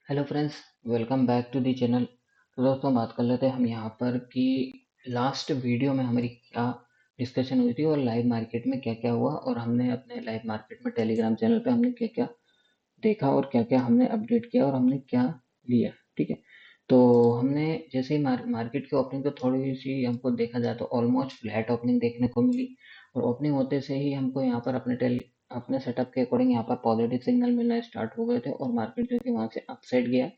Hello friends, welcome back to the channel. तो दोस्तों, बात कर लेते हैं हम यहाँ पर कि लास्ट वीडियो में हमारी क्या डिस्कशन हुई थी और लाइव मार्केट में क्या क्या हुआ, और हमने अपने लाइव मार्केट में टेलीग्राम चैनल पे हमने क्या क्या देखा और क्या क्या हमने अपडेट किया और हमने क्या लिया। ठीक है। तो हमने जैसे ही मार्केट की ओपनिंग तो थोड़ी सी हमको देखा जाए तो ऑलमोस्ट फ्लैट ओपनिंग देखने को मिली, और ओपनिंग होते से ही हमको यहाँ पर अपने सेटअप के अकॉर्डिंग यहाँ पर पॉजिटिव सिग्नल मिलना स्टार्ट हो गए थे, और मार्केट जो कि वहाँ से अपसाइड गया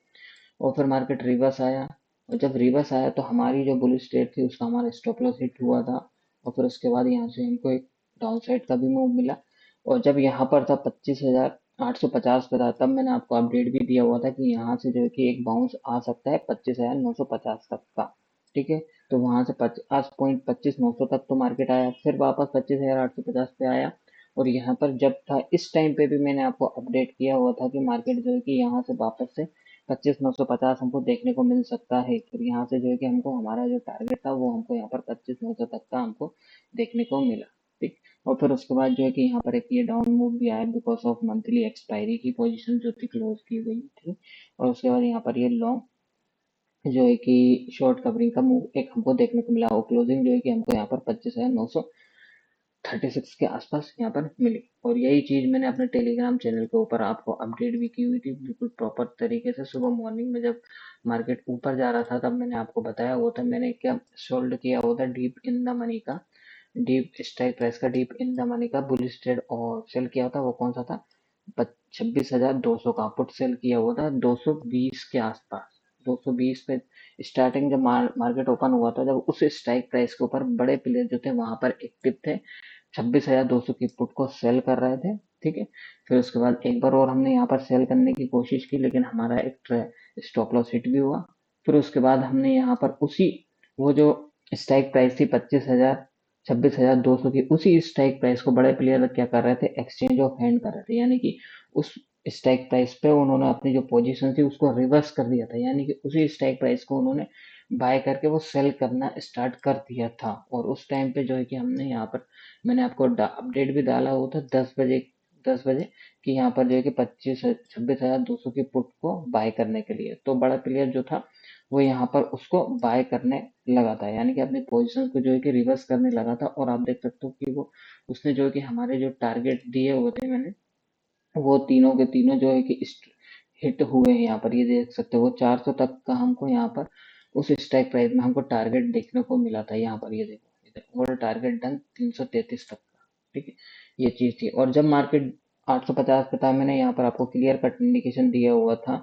और फिर मार्केट रिवर्स आया। और जब रिवर्स आया तो हमारी जो बुलिश ट्रेड थी उसका हमारा स्टॉप लॉस हिट हुआ था, और फिर उसके बाद यहाँ से हमको एक डाउन साइड का भी मूव मिला। और जब यहाँ पर था 25,850 पे था, तब मैंने आपको अपडेट भी दिया हुआ था कि यहाँ से जो है कि एक बाउंस आ सकता है 25,950 तक का। ठीक है। तो वहां से 50.25,900 तक तो मार्केट आया, फिर वापस 25,850 पे आया। और यहाँ पर जब था इस टाइम पे भी मैंने आपको अपडेट किया हुआ था कि मार्केट जो है कि यहाँ से वापस से 25,950 हमको देखने को मिल सकता है। फिर यहाँ से जो है कि हमको हमारा जो टारगेट था वो हमको यहाँ पर 25,900 तक का हमको देखने को मिला। ठीक। और फिर उसके बाद जो है कि यहाँ पर एक ये डाउन मूव भी आया बिकॉज ऑफ मंथली एक्सपायरी की पोजीशन जो थी क्लोज की गई थी। और उसके बाद यहाँ पर ये लॉन्ग जो है कि शॉर्ट कवरिंग का मूव एक हमको देखने को मिला, और क्लोजिंग जो है कि हमको यहाँ पर 25,936 के आसपास यहाँ पर मिली। और यही चीज मैंने अपने टेलीग्राम चैनल के ऊपर आपको अपडेट भी की हुई थी बिल्कुल प्रॉपर तरीके से। सुबह मॉर्निंग में जब मार्केट ऊपर जा रहा था तब मैंने आपको बताया हुआ था, मैंने क्या सोल्ड किया हुआ था डीप इन द मनी का, डीप स्ट्राइक प्राइस का डीप इन द मनी का बुलिश ट्रेड और सेल किया था। वो कौन सा था? 26,200 का पुट सेल किया हुआ था 220 के आसपास। 220 पे स्टार्टिंग जब मार्केट ओपन हुआ था, जब उस स्ट्राइक प्राइस के ऊपर बड़े प्लेयर जो थे वहां पर एक्टिव थे, 26,200 की पुट को सेल कर रहे थे। ठीक है। फिर उसके बाद एक बार और हमने यहाँ पर सेल करने की कोशिश की, लेकिन हमारा एक स्टॉप लॉस हिट भी हुआ। फिर उसके बाद हमने यहाँ पर उसी वो जो स्ट्राइक प्राइस थी 26,200 की, उसी स्ट्राइक प्राइस को बड़े प्लेयर क्या कर रहे थे, एक्सचेंज ऑफ हैंड कर रहे थे, यानी कि उस स्ट्राइक प्राइस पे उन्होंने अपनी जो पोजीशन थी उसको रिवर्स कर दिया था, यानी कि उसी स्ट्राइक प्राइस को उन्होंने बाय करके वो सेल करना स्टार्ट कर दिया था। और उस टाइम पे जो है कि हमने यहाँ पर मैंने आपको अपडेट भी डाला हुआ था 10 बजे कि यहाँ पर जो है कि 26,200 की पुट को बाय करने के लिए, तो बड़ा प्लेयर जो था वो यहाँ पर उसको बाय करने लगा था, यानी कि अपनी पोजीशन को जो है कि रिवर्स करने लगा था। और आप देख सकते हो कि वो उसने जो है कि हमारे जो टारगेट दिए हुए थे मैंने, वो तीनों के तीनों जो है कि हिट हुए हैं। यहाँ पर ये देख सकते हो वो 400 तक का हमको यहाँ पर उस स्ट्राइक प्राइस में हमको टारगेट देखने को मिला था। यहाँ पर ये देखो और टारगेट डन 333 तक का। ठीक है। ये चीज थी। और जब मार्केट 850 पे था, मैंने यहाँ पर आपको क्लियर कट इंडिकेशन दिया हुआ था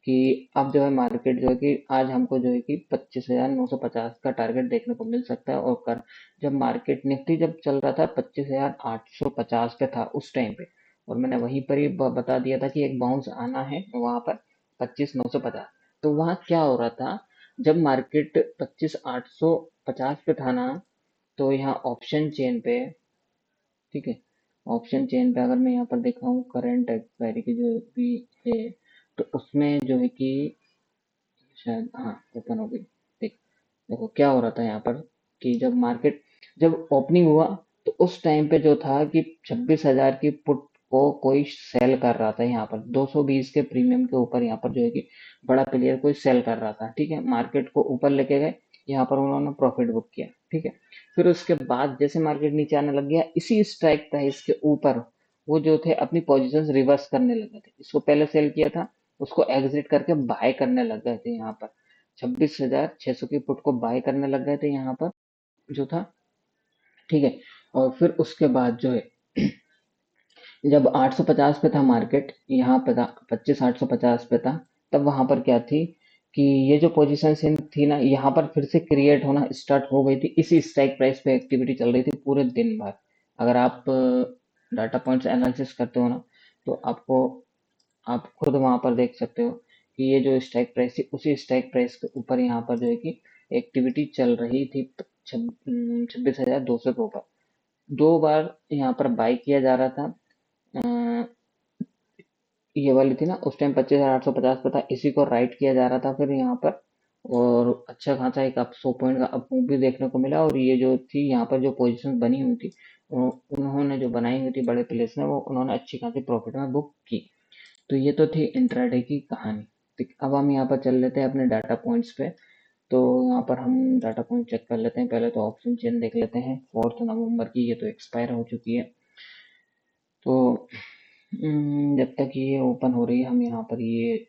कि अब जो है मार्केट जो है कि आज हमको जो है कि 25,950 का टारगेट देखने को मिल सकता है। और कर जब मार्केट निफ्टी जब चल रहा था 25,850 पे था उस टाइम पे, और मैंने वहीं पर ही बता दिया था कि एक बाउंस आना है वहां पर 25,950। तो वहां क्या हो रहा था, जब मार्केट 25,850 पे था ना, तो यहाँ ऑप्शन चेन पे, ठीक है, ऑप्शन चेन पे अगर मैं यहाँ पर दिखाऊं करंट एक्सपायरी की जो भी है, तो उसमें जो है कि शायद हाँ ओपन हो गई। देख देखो क्या हो रहा था यहाँ पर कि जब ओपनिंग हुआ तो उस टाइम पे जो था कि 26,000 की पुट को कोई सेल कर रहा था यहाँ पर 220 के प्रीमियम के ऊपर, यहाँ पर जो है कि बड़ा प्लेयर कोई सेल कर रहा था। ठीक है। मार्केट को ऊपर लेके गए, यहाँ पर उन्होंने प्रॉफिट बुक किया। ठीक है। फिर उसके बाद जैसे मार्केट नीचे आने लग गया, इसी स्ट्राइक प्राइस के ऊपर वो जो थे अपनी पोजीशंस रिवर्स करने लगे थे। इसको पहले सेल किया था, उसको एग्जिट करके बाय करने लग गए थे यहाँ पर 26,600 की पुट को बाय करने लग गए थे यहाँ पर जो था। ठीक है। और फिर उसके बाद जो है जब 850 पे था मार्केट, यहाँ पे था 25,850 पे था, तब वहां पर क्या थी कि ये जो पोजीशन थी ना, यहाँ पर फिर से क्रिएट होना स्टार्ट हो गई थी। इसी स्ट्राइक प्राइस पे एक्टिविटी चल रही थी पूरे दिन भर। अगर आप डाटा पॉइंट्स एनालिसिस करते हो ना, तो आपको आप खुद वहां पर देख सकते हो कि ये जो स्ट्राइक प्राइस थी उसी स्ट्राइक प्राइस के ऊपर यहाँ पर जो है कि एक्टिविटी चल रही थी 26,200 के ऊपर। दो बार यहाँ पर बाई किया जा रहा था। अ, ये वाली थी ना उस टाइम 25,850 पे था, इसी को राइट किया जा रहा था फिर यहाँ पर। और अच्छा खासा एक अप 100 पॉइंट का अप मूव भी देखने को मिला। और ये जो थी यहाँ पर जो पोजीशन बनी हुई थी, उन्होंने जो बनाई हुई थी बड़े प्लेयर्स ने, वो उन्होंने अच्छी खासी प्रॉफिट में बुक की। तो ये तो थी इंट्राडे की कहानी। ठीक, अब हम यहाँ पर चल लेते हैं अपने डाटा पॉइंट्स पे। तो यहाँ पर हम डाटा पॉइंट चेक कर लेते हैं। पहले तो ऑप्शन चेन देख लेते हैं 4 नवंबर की, ये तो एक्सपायर हो चुकी है। तो जब तक ये ओपन हो रही है हम यहाँ पर ये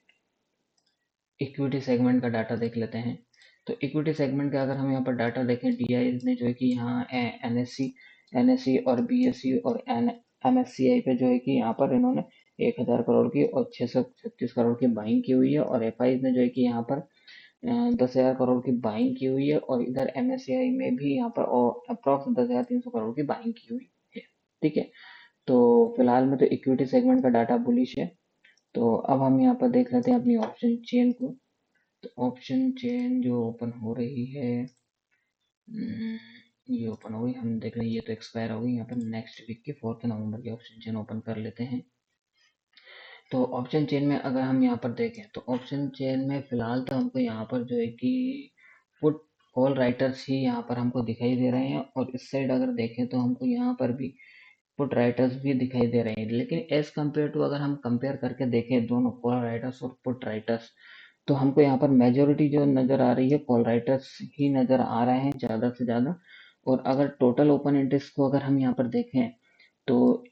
इक्विटी सेगमेंट का डाटा देख लेते हैं। तो इक्विटी सेगमेंट का अगर हम यहाँ पर डाटा देखें, डीआई ने जो है कि यहाँ एनएससी एनएससी और बीएससी और एमएससीआई पे जो है कि यहाँ पर इन्होंने 1,000 करोड़ की और 636 करोड़ की बाइंग की हुई है, और एफआई ने जो है कि यहाँ पर 10,000 करोड़ की बाइंग की हुई है, और इधर एमएससीआई में भी यहाँ पर अप्रॉक्स 10,300 करोड़ की बाइंग की हुई है। ठीक है, तो फिलहाल में तो इक्विटी सेगमेंट का डाटा बुलिश है। तो अब हम यहाँ पर देख लेते हैं अपनी ऑप्शन चेन को। तो ऑप्शन चेन जो ओपन हो रही है, ये ओपन हो गई, हम देख रहे हैं ये तो एक्सपायर हो गई। यहाँ पर नेक्स्ट वीक की 4 नवंबर की ऑप्शन चेन ओपन कर लेते हैं। तो ऑप्शन चेन में अगर हम यहाँ पर देखें तो ऑप्शन चेन में फिलहाल तो हमको यहाँ पर जो है कि फुट कॉल राइटर्स ही यहाँ पर हमको दिखाई दे रहे हैं, और इस साइड अगर देखें तो हमको यहाँ पर भी पुट राइटर्स भी दिखाई दे रहे हैं। लेकिन एज कम्पेयर टू अगर हम कंपेयर करके देखें दोनों कॉल राइटर्स और पुट राइटर्स, तो हमको यहाँ पर मेजोरिटी जो नज़र आ रही है कॉल राइटर्स ही नज़र आ रहे हैं ज़्यादा से ज़्यादा। और अगर टोटल ओपन इंटरेस्ट को अगर हम यहाँ पर देखें तो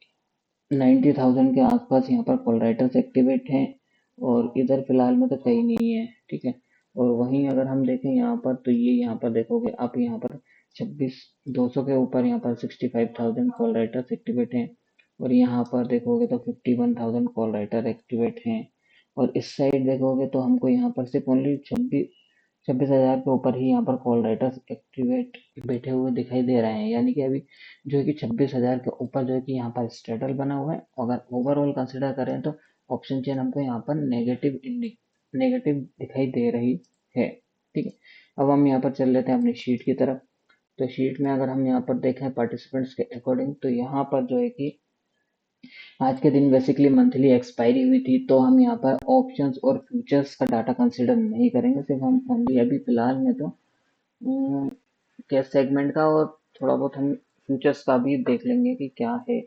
90,000 के आसपास यहाँ पर कॉल राइटर्स एक्टिवेट हैं, और इधर फिलहाल में तो कहीं नहीं है। ठीक है, और वहीं अगर हम देखें यहाँ पर तो ये यहाँ पर देखोगे आप, यहाँ पर 26,200 के ऊपर यहाँ पर 65,000 कॉल राइटर्स एक्टिवेट हैं, और यहाँ पर देखोगे तो 51,000 कॉल राइटर एक्टिवेट हैं। और इस साइड देखोगे तो हमको यहाँ पर सिर्फ ओनली 26,000 के ऊपर ही यहाँ पर कॉल राइटर्स एक्टिवेट बैठे हुए दिखाई दे रहे हैं। यानी कि अभी जो है कि 26,000 के ऊपर जो है कि यहाँ पर स्टेटल बना हुआ है। अगर ओवरऑल कंसिडर करें तो ऑप्शन चेन हमको यहाँ पर नेगेटिव दिखाई दे रही है। ठीक है, अब हम यहाँ पर चल लेते हैं अपनी शीट की तरफ। तो शीट में अगर हम यहाँ पर देखें पार्टिसिपेंट्स के अकॉर्डिंग, तो यहाँ पर जो है कि आज के दिन बेसिकली मंथली एक्सपायरी हुई थी, तो हम यहाँ पर ऑप्शंस और फ्यूचर्स का डाटा कंसिडर नहीं करेंगे। सिर्फ हम ओनली अभी फिलहाल में तो कैश सेगमेंट का और थोड़ा बहुत हम फ्यूचर्स का भी देख लेंगे कि क्या है।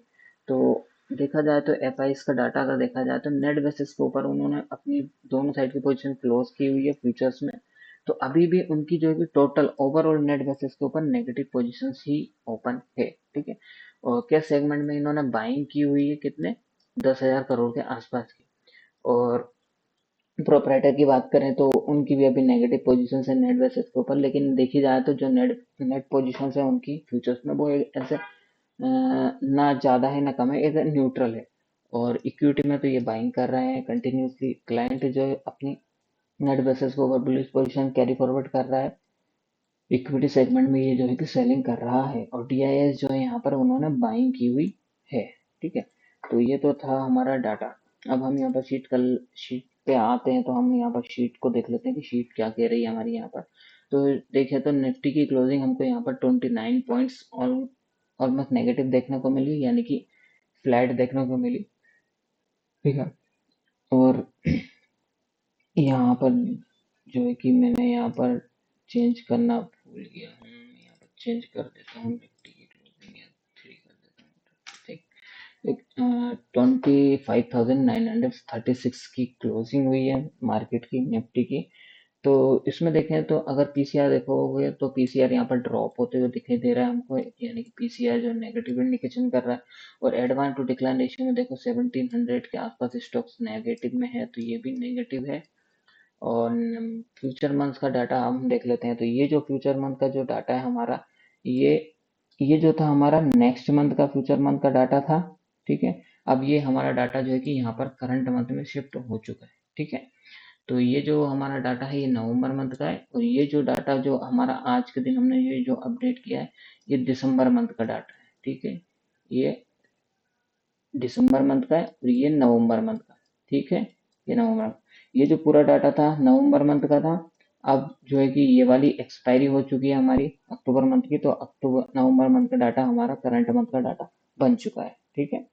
तो देखा जाए तो एफ का डाटा अगर देखा जाए तो नेट बेसिस के ऊपर उन्होंने अपनी दोनों साइड की पोजीशन क्लोज की हुई है फ्यूचर्स में। तो अभी भी उनकी जो है कि टोटल ओवरऑल नेट बेसिस के ऊपर नेगेटिव पोजीशंस ही ओपन है। ठीक है, और कैश सेगमेंट में इन्होंने बाइंग की हुई है कितने, 10,000 करोड़ के आसपास की। और प्रोपराइटर की बात करें तो उनकी भी अभी नेगेटिव पोजीशन है नेट बेसिस के ऊपर, लेकिन देखी जाए तो जो नेट नेट पोजीशन है उनकी फ्यूचर्स में वो ऐसे ना ज़्यादा है ना कम है, इधर न्यूट्रल है। और इक्विटी में तो ये बाइंग कर रहे हैं कंटिन्यूसली। क्लाइंट जो है अपनी नेट बेसिस के ऊपर बुलिश पोजीशन कैरी फॉरवर्ड कर रहा है, इक्विटी सेगमेंट में ये जो है कि सेलिंग कर रहा है, और डीआईएस जो है यहाँ पर उन्होंने बाइंग की हुई है। ठीक है, तो ये तो था हमारा डाटा। अब हम यहाँ पर शीट पे आते हैं, तो हम यहाँ पर शीट को देख लेते हैं कि शीट क्या कह रही है हमारी यहाँ पर। तो देखें तो निफ्टी की क्लोजिंग हमको यहाँ पर 29 पॉइंट्स ऑलमोस्ट नेगेटिव देखने को मिली, यानी कि फ्लैट देखने को मिली। ठीक है, और यहाँ पर जो है कि मैंने यहाँ पर चेंज करना भूल गया हूँ, यहाँ पर चेंज कर देता हूँ, निफ्टी की क्लोजिंग या 3 कर देता हूँ। ठीक, 25,936 की क्लोजिंग हुई है मार्केट की निफ्टी की। तो इसमें देखें तो अगर पीसीआर देखोगे तो पीसीआर यहाँ पर ड्रॉप होते हुए दिखाई दे रहा है हमको, यानी कि पीसीआर जो नेगेटिव इंडिकेशन कर रहा है। और एडवांस टू डिक्लाइन रेशियो में देखो 1700 के आसपास स्टॉक्स नेगेटिव में है, तो ये भी नेगेटिव है। और फ्यूचर मंथ का डाटा हम देख लेते हैं। तो ये जो फ्यूचर मंथ का जो डाटा है हमारा, ये ये जो था हमारा नेक्स्ट मंथ का फ्यूचर मंथ का डाटा था। ठीक है, अब ये हमारा डाटा जो है कि यहाँ पर करंट मंथ में शिफ्ट हो चुका है। ठीक है, तो ये जो हमारा डाटा है ये नवंबर मंथ का है, और ये जो डाटा जो हमारा आज के दिन हमने ये जो अपडेट किया है ये दिसंबर मंथ का डाटा है। ठीक है, ये दिसंबर मंथ का है और ये नवंबर मंथ का। ठीक है, ये नवंबर, ये जो पूरा डाटा था नवंबर मंथ का था। अब जो है कि ये वाली एक्सपायरी हो चुकी है हमारी अक्टूबर मंथ की, तो अक्टूबर नवंबर मंथ का डाटा हमारा करंट मंथ का डाटा बन चुका है। ठीक है,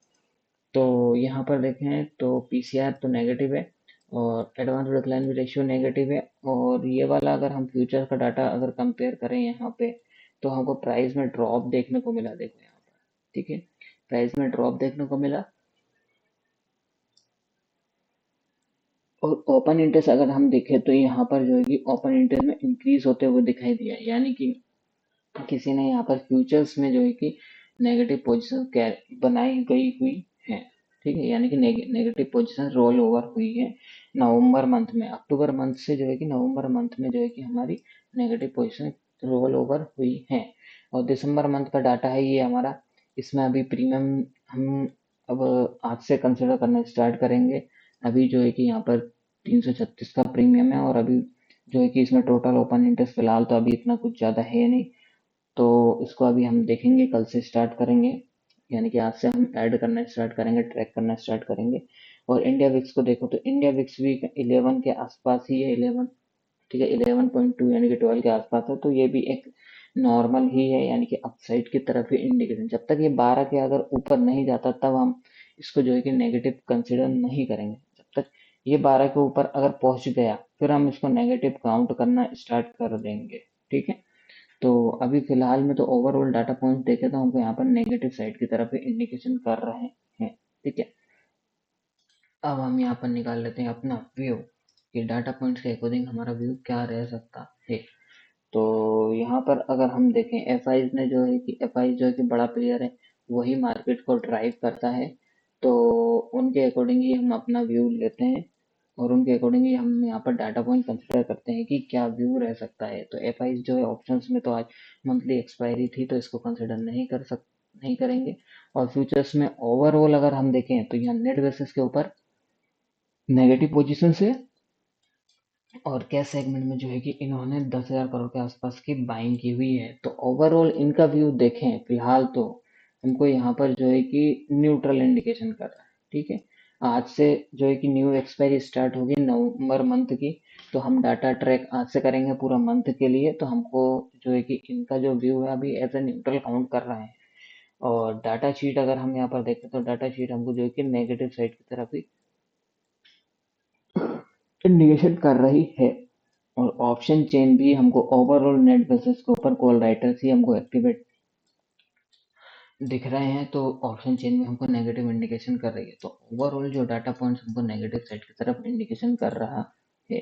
तो यहाँ पर देखें तो पीसीआर तो नेगेटिव है, और एडवांस डिक्लाइन रेशियो नेगेटिव है। और ये वाला अगर हम फ्यूचर का डाटा अगर कंपेयर करें यहाँ पे, तो हमको प्राइस में ड्रॉप देखने को मिला, देखो यहाँ पर। ठीक है, प्राइस में ड्रॉप देखने को मिला। और ओपन इंटरेस्ट अगर हम देखें तो यहाँ पर जो है कि ओपन इंटरेस्ट में इंक्रीज होते हुए दिखाई दिया है, यानी कि किसी ने यहाँ पर फ्यूचर्स में जो है कि नेगेटिव पोजीशन बनाई गई हुई है। ठीक है, यानी कि नेगेटिव पोजीशन रोल ओवर हुई है नवंबर मंथ में। अक्टूबर मंथ से जो है कि नवंबर मंथ में जो है कि हमारी नेगेटिव पोजीशन रोल ओवर हुई है। और दिसंबर मंथ का डाटा है ये हमारा। इसमें अभी प्रीमियम हम अब आज से कंसिडर करना स्टार्ट करेंगे। अभी जो है कि यहाँ पर 336 का प्रीमियम है, और अभी जो है कि इसमें टोटल ओपन इंटरेस्ट फिलहाल तो अभी इतना कुछ ज़्यादा है नहीं, तो इसको अभी हम देखेंगे, कल से स्टार्ट करेंगे। यानी कि आज से हम ऐड करना स्टार्ट करेंगे, ट्रैक करना स्टार्ट करेंगे। और इंडिया विक्स को देखो तो इंडिया विक्स भी 11 के आसपास ही है, 11। ठीक है, 11.2 यानी कि 12 के आसपास है, तो ये भी एक नॉर्मल ही है, यानी कि अपसाइड की तरफ ही इंडिकेशन। जब तक ये 12 के अगर ऊपर नहीं जाता तब हम इसको जो है कि नेगेटिव कंसिडर नहीं करेंगे। जब तक ये 12 के ऊपर अगर पहुंच गया फिर हम इसको नेगेटिव काउंट करना स्टार्ट कर देंगे। ठीक है, तो अभी फिलहाल में तो ओवरऑल डाटा पॉइंट देखे तो हमको यहाँ पर नेगेटिव साइड की तरफ इंडिकेशन कर रहे हैं। ठीक है, अब हम यहाँ पर निकाल लेते हैं अपना व्यू कि डाटा पॉइंट्स के अकॉर्डिंग हमारा व्यू क्या रह सकता है। तो यहाँ पर अगर हम देखें एफ आईज ने जो है कि एफ आई जो है कि बड़ा प्लेयर है, वही मार्केट को ड्राइव करता है। तो उनके अकॉर्डिंग ही हम अपना व्यू लेते हैं, और उनके अकॉर्डिंग ही हम यहाँ पर डाटा पॉइंट कंसिडर करते हैं कि क्या व्यू रह सकता है। तो एफ आई जो है ऑप्शंस में तो आज मंथली एक्सपायरी थी, तो इसको कंसिडर नहीं करेंगे। और फ्यूचर्स में ओवरऑल अगर हम देखें तो यहाँ नेट बेसिस के ऊपर नेगेटिव पोजीशन से, और कैश सेगमेंट में जो है कि इन्होंने 10,000 करोड़ के आसपास की बाइंग की हुई है। तो ओवरऑल इनका व्यू देखें फिलहाल तो हमको यहाँ पर जो है कि न्यूट्रल इंडिकेशन कर रहा है। ठीक है, आज से जो है कि न्यू एक्सपायरी स्टार्ट होगी नवंबर मंथ की, तो हम डाटा ट्रैक आज से करेंगे पूरा मंथ के लिए। तो हमको जो है कि इनका जो व्यू है अभी एज ए न्यूट्रल काउंट कर रहे हैं। और डाटा शीट अगर हम यहाँ पर देखें तो डाटा शीट हमको जो है कि नेगेटिव साइड की तरफ ही इंडिकेशन कर रही है। और ऑप्शन चेन भी हमको ओवरऑल नेट बेसिस के ऊपर कॉल राइटर्स ही हमको एक्टिवेट दिख रहे हैं, तो ऑप्शन चेन में हमको नेगेटिव इंडिकेशन कर रही है। तो ओवरऑल जो डाटा पॉइंट्स हमको नेगेटिव साइड की तरफ इंडिकेशन कर रहा है।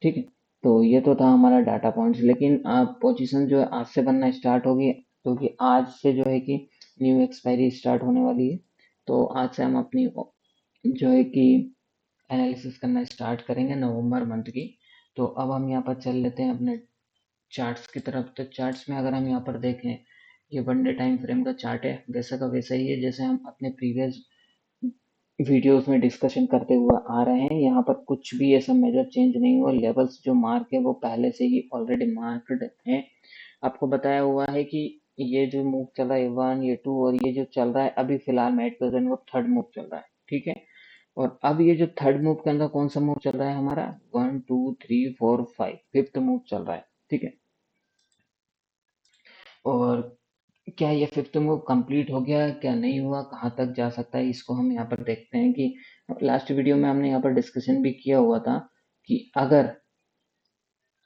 ठीक है, तो ये तो था हमारा डाटा पॉइंट्स। लेकिन आप पोजीशन जो है आज से बनना स्टार्ट होगी, क्योंकि आज से जो है कि न्यू एक्सपायरी स्टार्ट होने वाली है। तो आज से हम अपनी जो है कि एनालिसिस करना स्टार्ट करेंगे नवंबर मंथ की। तो अब हम यहाँ पर चल लेते हैं अपने चार्ट्स की तरफ। तो चार्ट्स में अगर हम यहाँ पर देखें, ये वन डे टाइम फ्रेम का चार्ट है, वैसा का वैसा ही है जैसे हम अपने प्रीवियस वीडियोस में डिस्कशन करते हुए आ रहे हैं। यहाँ पर कुछ भी ऐसा मेजर चेंज नहीं हुआ। लेवल्स जो मार्क है वो पहले से ही ऑलरेडी मार्क्ड है। आपको बताया हुआ है कि ये जो मूव चल रहा है वन, ये टू, और ये जो चल रहा है अभी फिलहाल में एट प्रेजेंट वो थर्ड मूव चल रहा है। ठीक है, और अब ये जो थर्ड मूव के अंदर कौन सा मूव चल रहा है हमारा, 1 2 3 4 5 फिफ्थ मूव चल रहा है। ठीक है, और क्या ये फिफ्थ मूव कंप्लीट हो गया, क्या नहीं हुआ, कहाँ तक जा सकता है, इसको हम यहाँ पर देखते हैं। कि लास्ट वीडियो में हमने यहाँ पर डिस्कशन भी किया हुआ था कि अगर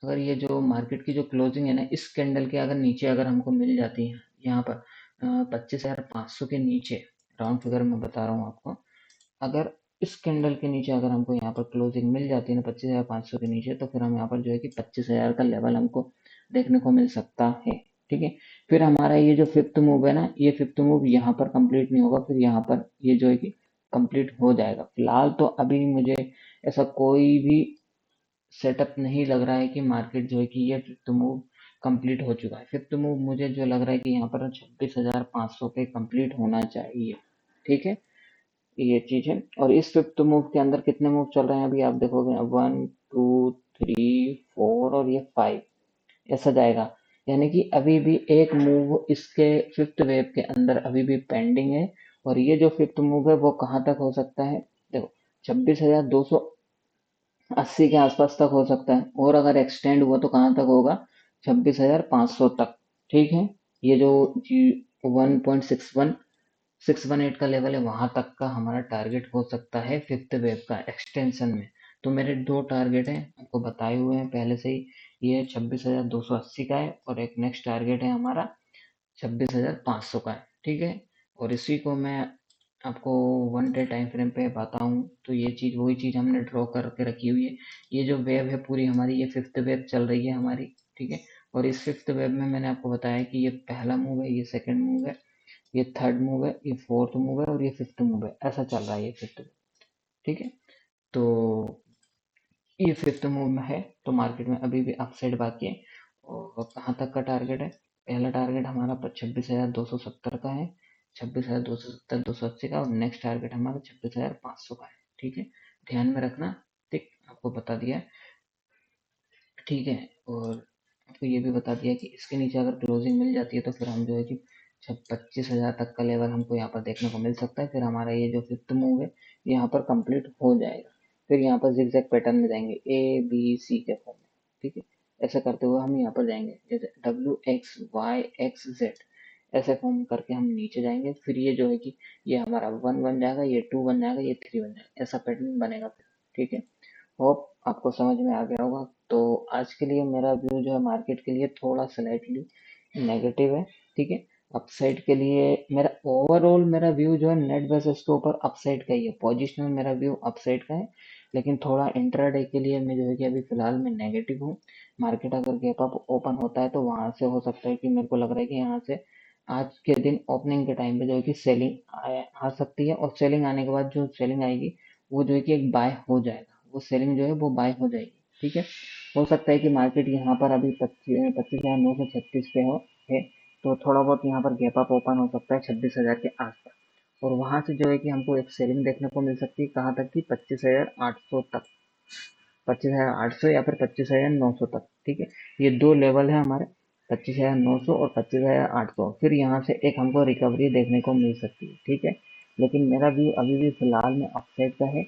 अगर ये जो मार्केट की जो क्लोजिंग है ना, इस कैंडल के अगर नीचे अगर हमको मिल जाती है यहाँ पर 25,500 के नीचे, राउंड फिगर में बता रहा हूँ आपको, अगर इस कैंडल के नीचे अगर हमको यहाँ पर क्लोजिंग मिल जाती है ना 25,500 के नीचे, तो फिर हम यहाँ पर जो है कि 25,000 का लेवल हमको देखने को मिल सकता है। ठीक है, फिर हमारा ये जो फिफ्थ मूव है ना, ये फिफ्थ मूव यहाँ पर कंप्लीट नहीं होगा, फिर यहाँ पर ये जो है कि कंप्लीट हो जाएगा। फिलहाल तो अभी मुझे ऐसा कोई भी सेटअप नहीं लग रहा है कि मार्केट जो है कि ये फिफ्थ मूव कंप्लीट हो चुका है। फिफ्थ मूव मुझे जो लग रहा है कि यहाँ पर 26,500 पे कंप्लीट होना चाहिए। ठीक है, ये चीज है। और इस फिफ्थ मूव के अंदर कितने मूव चल रहे हैं अभी आप देखोगे, 1 2 3 4 और ये 5, ऐसा जाएगा। यानी कि अभी भी एक मूव इसके फिफ्थ वेव के अंदर अभी भी पेंडिंग है। और ये जो फिफ्थ मूव है वो कहाँ तक हो सकता है, देखो 26,280 के आसपास तक हो सकता है, और अगर एक्सटेंड हुआ तो कहाँ तक होगा, 26,500 तक। ठीक है, ये जो 1.618 का लेवल है वहां तक का हमारा टारगेट हो सकता है फिफ्थ वेव का एक्सटेंशन में। तो मेरे दो टारगेट हैं आपको बताए हुए हैं पहले से ही, ये 26,280 का है, और एक नेक्स्ट टारगेट है हमारा 26,500 का है। ठीक है, और इसी को मैं आपको 1 डे टाइम फ्रेम पे बताऊं तो ये चीज़ वही चीज़ हमने ड्रॉ करके रखी हुई है। ये जो वेव है पूरी हमारी, ये फिफ्थ वेव चल रही है हमारी, ठीक है। और इस फिफ्थ वेव में मैंने आपको बताया कि ये पहला मूव है, ये सेकंड मूव है, ये थर्ड मूव है, ये फोर्थ मूव है और ये फिफ्थ मूव है, ऐसा चल रहा है ये फिफ्थ, ठीक है। तो ये फिफ्थ मूव में है, तो मार्केट में अभी भी अपसाइड बाकी है। और कहाँ तक का टारगेट है? पहला टारगेट हमारा 26,270 का है, 26,270, 280 का, और नेक्स्ट टारगेट हमारा 26,500 का है, ठीक है। ध्यान में रखना, ठीक, आपको बता दिया है, ठीक है। और आपको ये भी बता दिया कि इसके नीचे अगर क्लोजिंग मिल जाती है तो फिर हम जो है कि 25,000 तक का लेवल हमको यहाँ पर देखने को मिल सकता है। फिर हमारा ये जो फिफ्थ मूव है यहाँ पर कंप्लीट हो जाएगा। फिर यहाँ पर जिगजैग पैटर्न में जाएंगे ABC के फॉर्म में, ठीक है। ऐसा करते हुए हम यहाँ पर जाएंगे, जैसे WXYXZ, ऐसे फॉर्म करके हम नीचे जाएंगे। फिर ये जो है कि ये हमारा 1 बन जाएगा, ये 2 बन जाएगा, ये 3 बन जाएगा, ऐसा पैटर्न बनेगा फिर, ठीक है। होप आपको समझ में आ गया होगा। तो आज के लिए मेरा व्यू जो है मार्केट के लिए थोड़ा स्लाइटली नेगेटिव है, ठीक है। अपसाइड के लिए मेरा ओवरऑल मेरा व्यू जो है नेट बेसिस के ऊपर अपसाइड का ही है, पोजिशनल मेरा व्यू अपसाइड का है। लेकिन थोड़ा इंट्राडे के लिए मैं जो है कि अभी फिलहाल मैं नेगेटिव हूँ। मार्केट अगर गैप अप ओपन होता है तो वहां से हो सकता है कि मेरे को लग रहा है कि यहाँ से आज के दिन ओपनिंग के टाइम पे जो है कि सेलिंग आ सकती है, और सेलिंग आने के बाद जो सेलिंग आएगी वो जो है कि एक बाय हो जाएगा, वो सेलिंग जो है वो बाय हो जाएगी, ठीक है। हो सकता है कि मार्केट यहाँ पर अभी 25,936 पे है, तो थोड़ा बहुत यहाँ पर गैप अप ओपन हो सकता है 26,000 के आसपास। और वहां से जो है कि हमको एक सेलिंग देखने को मिल सकती है, कहाँ तक कि 25,800 तक, 25,800 या फिर 25,900 तक, ठीक है। ये दो लेवल है हमारे, 25,900 और 25,800। फिर यहाँ से एक हमको रिकवरी देखने को मिल सकती है, ठीक है। लेकिन मेरा व्यू अभी भी फिलहाल में अपसाइड का है।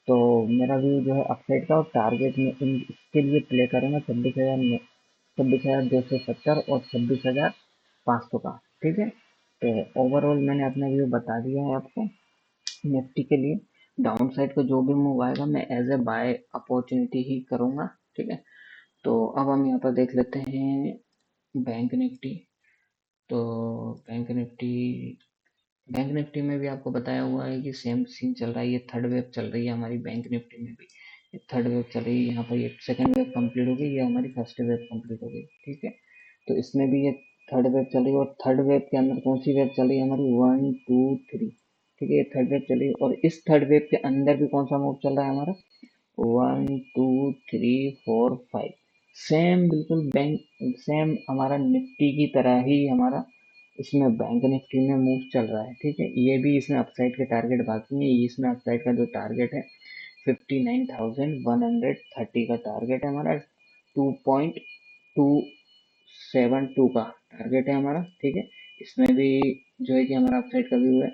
तो मेरा व्यू जो है अपसाइड का, और टारगेट में इसके लिए प्ले करूंगा 26,270 और 26,500 का, ठीक है। तो ओवरऑल मैंने अपना व्यू बता दिया है आपको निफ्टी के लिए। डाउन साइड का जो भी मूव आएगा मैं एज ए बाय अपॉर्चुनिटी ही करूंगा, ठीक है। तो अब हम यहाँ पर देख लेते हैं बैंक निफ्टी। तो बैंक निफ्टी बैंक निफ्टी में भी आपको बताया हुआ है कि सेम सीन चल रहा है, ये थर्ड वेव चल रही है हमारी बैंक निफ्टी में भी। ये थर्ड वेव चल रही है, यहाँ पर ये सेकंड वेव कंप्लीट हो गई, ये हमारी फर्स्ट वेव कंप्लीट हो गई, ठीक है। तो इसमें भी ये थर्ड वेव चल रही है, और थर्ड वेव के अंदर कौन सी वेव चल रही है हमारी? 1 2 3, ठीक है। ये थर्ड वेव चल रही है, और इस थर्ड वेव के अंदर भी कौन सा मूव चल रहा है हमारा? 1 2 3 4 5, सेम बिल्कुल बैंक, सेम हमारा निफ्टी की तरह ही हमारा इसमें बैंक निफ्टी में मूव चल रहा है, ठीक है। ये भी इसमें अपसाइड के टारगेट बाकी है। इसमें अपसाइड का जो टारगेट है 59,130 का टारगेट है हमारा, 2.272 का टारगेट है हमारा, ठीक है। इसमें भी जो है कि हमारा अपसाइड का व्यू है।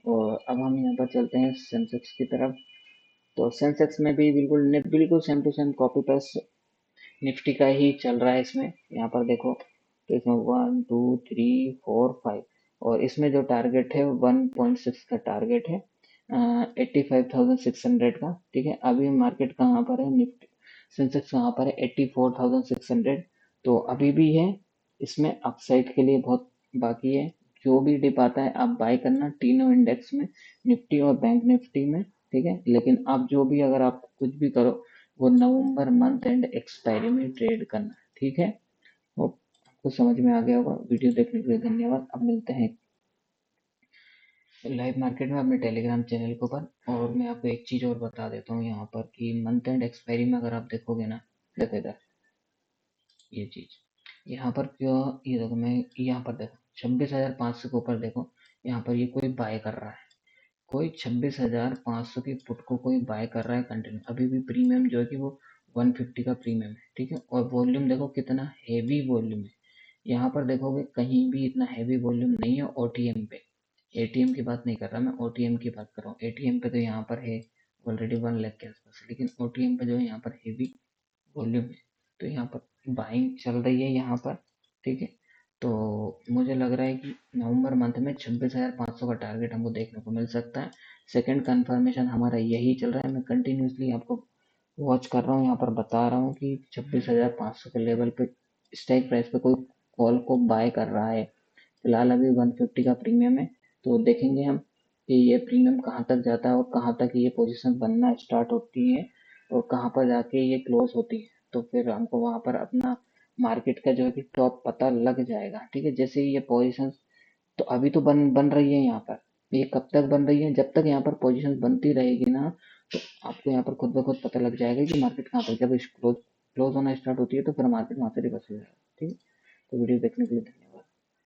और अब हम यहाँ पर चलते हैं सेंसेक्स की तरफ। तो सेंसेक्स में भी बिल्कुल same to same copy paste Nifty का ही चल रहा है इसमें। यहाँ पर देखो, तो इसमें 1 2 3 4 5, और इसमें जो टारगेट है 1.6 का टारगेट है, 85,600 का, ठीक है। अभी मार्केट कहाँ पर है? निफ्टी सेंसेक्स कहाँ पर है? 84,600। तो अभी भी है, इसमें अपसाइड के लिए बहुत बाकी है। जो भी डिप आता है आप बाय करना तीनों इंडेक्स में, निफ्टी और बैंक निफ्टी में, ठीक है। लेकिन आप जो भी, अगर आप कुछ भी करो, वो नवंबर मंथ एंड एक्सपायरी में ट्रेड करना है, ठीक है। होप आपको समझ में आ गया होगा। वीडियो देखने के लिए धन्यवाद। अब मिलते हैं लाइव मार्केट में अपने टेलीग्राम चैनल के ऊपर। और मैं आपको एक चीज़ और बता देता हूँ यहाँ पर कि मंथ एंड एक्सपायरी में अगर आप देखोगे ना, देखो इधर ये चीज़, यहाँ पर क्यों, ये देखो, मैं यहाँ पर देखो 26,500 के ऊपर देखो, यहाँ पर ये कोई बाय कर रहा है, कोई 26,500 की पुट को कोई बाय कर रहा है कंटिन्यू। अभी भी प्रीमियम जो है कि वो 150 का प्रीमियम है, ठीक है। और वॉल्यूम देखो कितना हेवी वॉल्यूम है। यहाँ पर देखोगे कहीं भी इतना हैवी वॉल्यूम नहीं है ओटीएम पे। एटीएम की बात नहीं कर रहा मैं, ओटीएम की बात कर रहा हूँ। एटीएम पे तो यहाँ पर है ऑलरेडी 1 लाख के आसपास, लेकिन ओटीएम पे जो है यहाँ पर हेवी वॉल्यूम है। तो यहाँ पर बाइंग चल रही है यहाँ पर, ठीक है। तो मुझे लग रहा है कि नवंबर मंथ में 26,500 का टारगेट हमको देखने को मिल सकता है। सेकंड कंफर्मेशन हमारा यही चल रहा है। मैं कंटिन्यूसली आपको वॉच कर रहा हूँ, यहाँ पर बता रहा हूँ कि 26,500 के लेवल पे स्ट्राइक प्राइस पे कोई कॉल को बाय कर रहा है। फिलहाल अभी 150 का प्रीमियम है, तो देखेंगे हम कि ये प्रीमियम कहाँ तक जाता है और कहाँ तक ये पोजीशन बनना स्टार्ट होती है और कहाँ पर जाके ये क्लोज होती है। तो फिर हमको वहाँ पर अपना मार्केट का जो है कि टॉप पता लग जाएगा। ठीक है, जैसे ही ये पोजीशन तो अभी तो बन बन रही है यहाँ पर, ये कब तक बन रही है, जब तक यहाँ पर पोजीशन बनती रहेगी ना, तो आपको यहाँ पर खुद ब खुद पता लग जाएगा कि मार्केट कहाँ पर जब क्लोज क्लोज होना स्टार्ट होती है तो फिर मार्केट वहाँ से रिवर्स हो जाएगा। ठीक है, तो वीडियो देखने के लिए धन्यवाद।